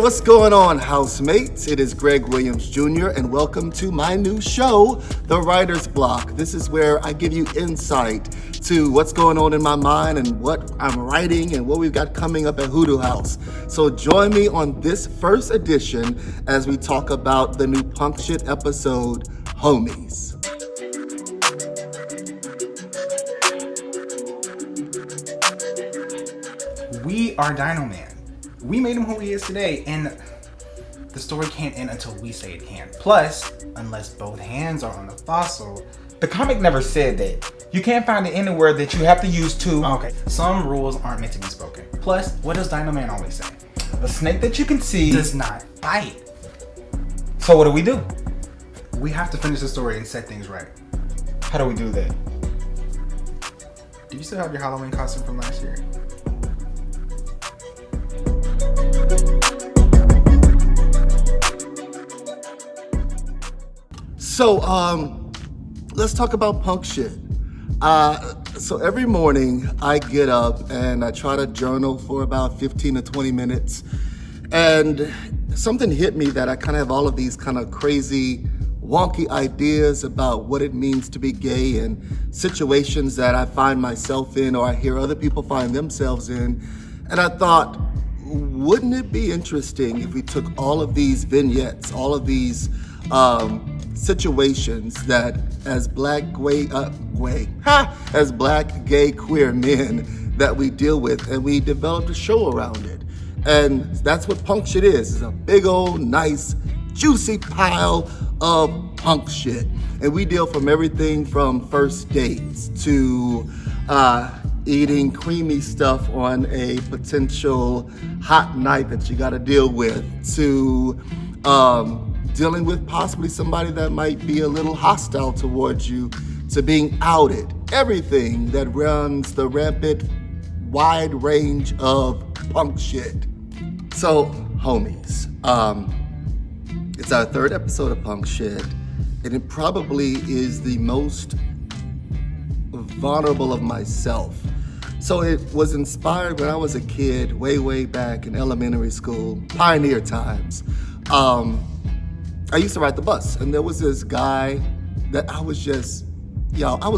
what's going on, housemates? It is Greg Williams Jr., and welcome to my new show, The Writer's Block. This is where I give you insight to what's going on in my mind and what I'm writing and what we've got coming up at Hoodoo House. So join me on this first edition as we talk about the new punk shit episode, Homies. We are Dino Man. We made him who he is today, and the story can't end until we say it can. Plus, unless both hands are on the fossil, the comic never said that. You can't find it anywhere that you have to use two. Okay, some rules aren't meant to be spoken. Plus, what does Dino Man always say? A snake that you can see does not bite. So what do? We have to finish the story and set things right. How do we do that? Do you still have your Halloween costume from last year? So, let's talk about punk shit. So every morning I get up and I try to journal for about 15 to 20 minutes. And something hit me that I kind of have all of these kind of crazy, wonky ideas about what it means to be gay and situations that I find myself in or I hear other people find themselves in. And I thought, wouldn't it be interesting if we took all of these vignettes, all of these situations that as black gay queer men that we deal with, and we developed a show around it. And that's what punk shit is. It's a big old nice juicy pile of punk shit. And we deal from everything from first dates to eating creamy stuff on a potential hot night that you gotta deal with, to dealing with possibly somebody that might be a little hostile towards you, to being outed. Everything that runs the rampant, wide range of punk shit. So, homies, it's our third episode of punk shit, and it probably is the most vulnerable of myself. So it was inspired when I was a kid, way back in elementary school, pioneer times. I used to ride the bus, and there was this guy that I was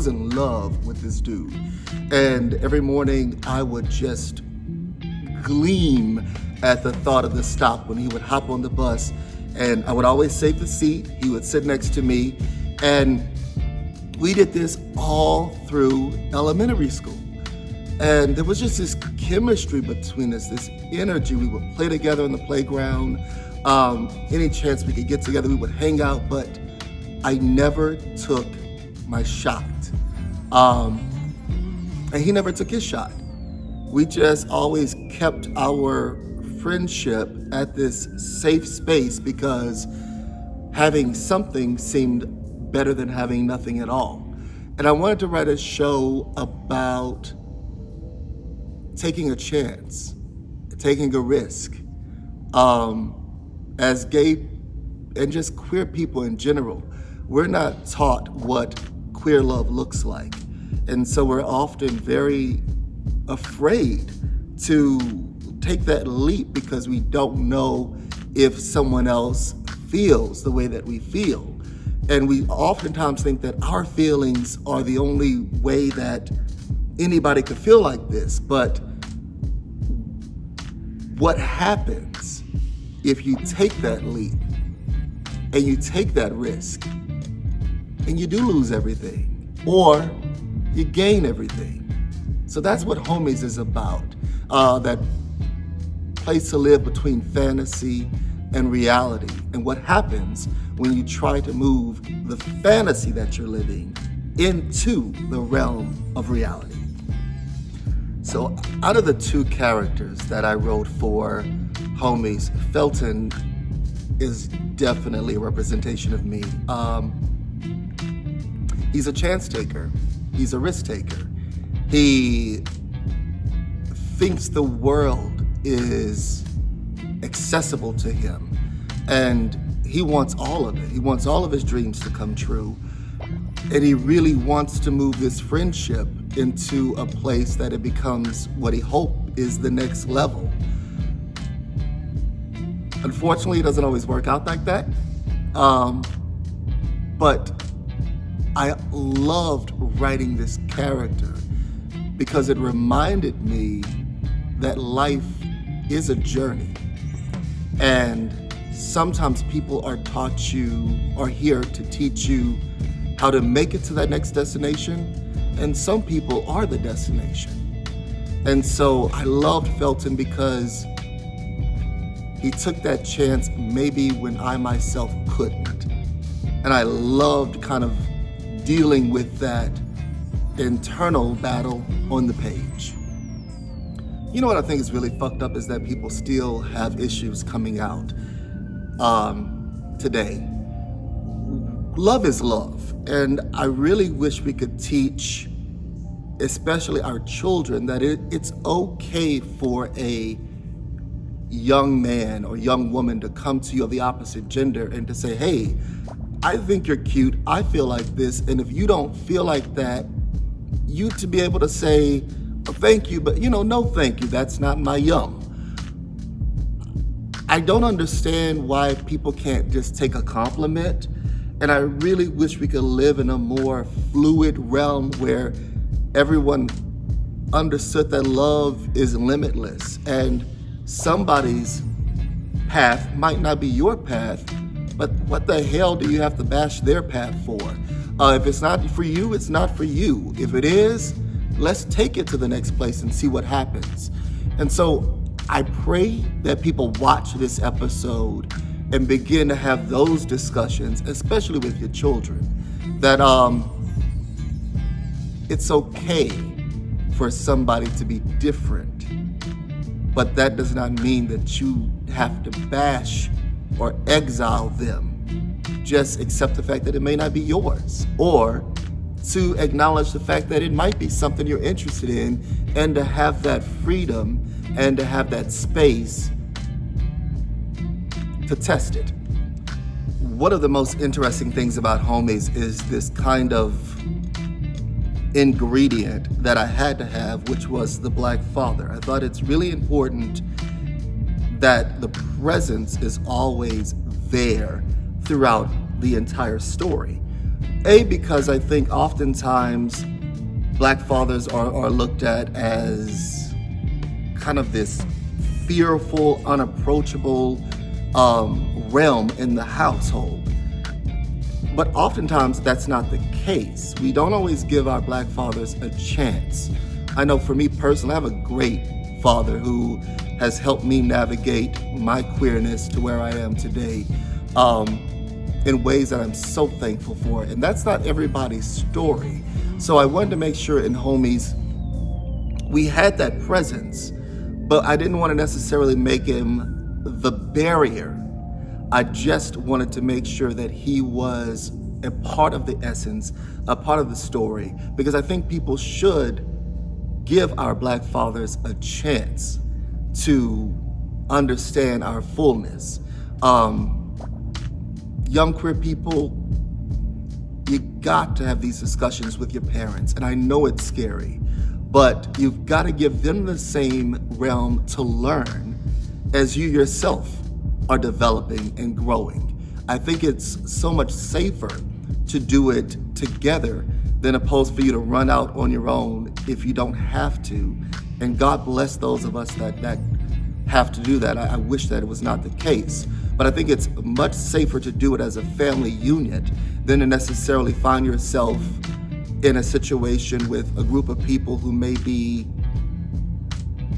in love with this dude. And every morning I would just gleam at the thought of the stop when he would hop on the bus, and I would always save the seat. He would sit next to me, and we did this all through elementary school. And there was just this chemistry between us, this energy. We would play together on the playground. Any chance we could get together, we would hang out, but I never took my shot. And he never took his shot. We just always kept our friendship at this safe space because having something seemed better than having nothing at all. And I wanted to write a show about taking a chance, taking a risk. As gay and just queer people in general, we're not taught what queer love looks like. And so we're often very afraid to take that leap because we don't know if someone else feels the way that we feel. And we oftentimes think that our feelings are the only way that anybody could feel like this. But what happens if you take that leap and you take that risk and you do lose everything, or you gain everything? So that's what Homies is about, that place to live between fantasy and reality, and what happens when you try to move the fantasy that you're living into the realm of reality. So out of the two characters that I wrote for Homies, Felton is definitely a representation of me. He's a chance taker. He's a risk taker. He thinks the world is accessible to him, and he wants all of it. He wants all of his dreams to come true, and he really wants to move this friendship into a place that it becomes what he hopes is the next level. Unfortunately, it doesn't always work out like that. But I loved writing this character because it reminded me that life is a journey. And sometimes people are taught you or here to teach you how to make it to that next destination. And some people are the destination. And so I loved Felton because he took that chance maybe when I myself couldn't. And I loved kind of dealing with that internal battle on the page. You know what I think is really fucked up is that people still have issues coming out today. Love is love. And I really wish we could teach, especially our children, that it's okay for a young man or young woman to come to you of the opposite gender and to say, hey, I think you're cute, I feel like this, and if you don't feel like that, you to be able to say, oh, thank you, but no thank you, that's not my yum. I don't understand why people can't just take a compliment, and I really wish we could live in a more fluid realm where everyone understood that love is limitless, and somebody's path might not be your path, but what the hell do you have to bash their path for? If it's not for you, it's not for you. If it is, let's take it to the next place and see what happens. And so I pray that people watch this episode and begin to have those discussions, especially with your children, that it's okay for somebody to be different, but that does not mean that you have to bash or exile them. Just accept the fact that it may not be yours, or to acknowledge the fact that it might be something you're interested in, and to have that freedom and to have that space to test it. One of the most interesting things about Homies is this kind of ingredient that I had to have, which was the Black father. I thought it's really important that the presence is always there throughout the entire story. Because I think oftentimes Black fathers are looked at as kind of this fearful, unapproachable realm in the household. But oftentimes that's not the case. We don't always give our Black fathers a chance. I know for me personally, I have a great father who has helped me navigate my queerness to where I am today in ways that I'm so thankful for. And that's not everybody's story. So I wanted to make sure in Homies we had that presence, but I didn't want to necessarily make him the barrier. I just wanted to make sure that he was a part of the essence, a part of the story, because I think people should give our Black fathers a chance to understand our fullness. Young queer people, you got to have these discussions with your parents, and I know it's scary, but you've got to give them the same realm to learn as you yourself are developing and growing. I think it's so much safer to do it together than opposed for you to run out on your own if you don't have to. And God bless those of us that have to do that. I wish that it was not the case. But I think it's much safer to do it as a family unit than to necessarily find yourself in a situation with a group of people who may be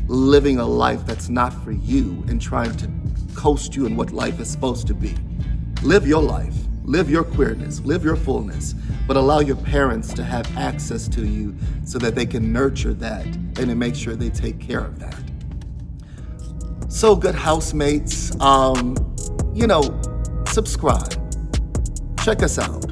living a life that's not for you and trying to coast you in what life is supposed to be. Live your life, live your queerness, live your fullness, but allow your parents to have access to you so that they can nurture that and to make sure they take care of that. So good housemates, subscribe, check us out,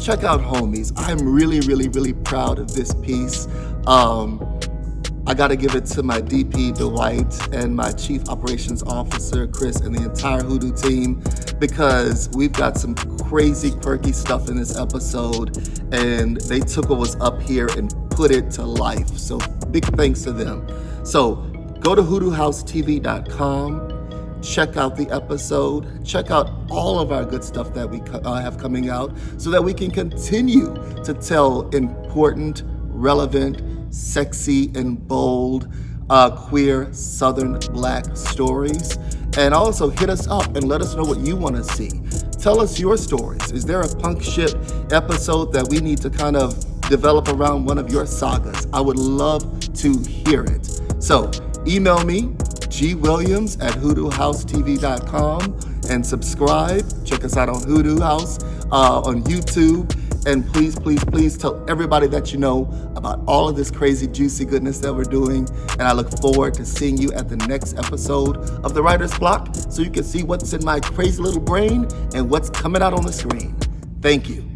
check out Homies. I'm really, really, really proud of this piece. I got to give it to my DP, Dwight, and my Chief Operations Officer, Chris, and the entire Hoodoo team, because we've got some crazy, quirky stuff in this episode, and they took what was up here and put it to life. So big thanks to them. So go to hoodoohousetv.com, check out the episode, check out all of our good stuff that we have coming out so that we can continue to tell important, relevant, sexy, and bold queer Southern Black stories. And also hit us up and let us know what you want to see. Tell us your stories. Is there a punk shit episode that we need to kind of develop around one of your sagas? I would love to hear it. So email me, gwilliams@hoodoohousetv.com, and subscribe. Check us out on Hoodoo House on YouTube. And please, please, please tell everybody that you know about all of this crazy, juicy goodness that we're doing. And I look forward to seeing you at the next episode of The Writer's Block so you can see what's in my crazy little brain and what's coming out on the screen. Thank you.